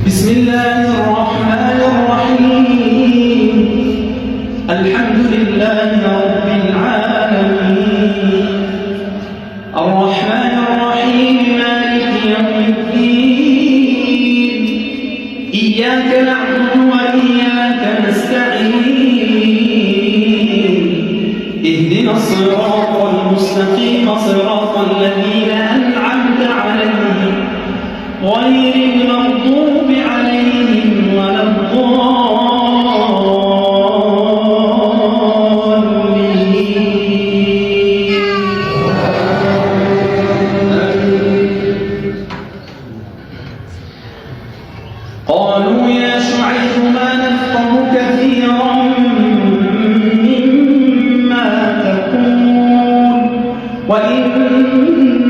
بسم الله الرحمن الرحيم الحمد لله رب العالمين الرحمن الرحيم مالك يوم الدين إياك نعبد وإياك نستعين اهدنا الصراط المستقيم صراط الذين أنعمت عليهم غير المغضوب عليهم ولا الضالين. قالوا يا شعيب ما نفقه كثيرا مما تقول وإنا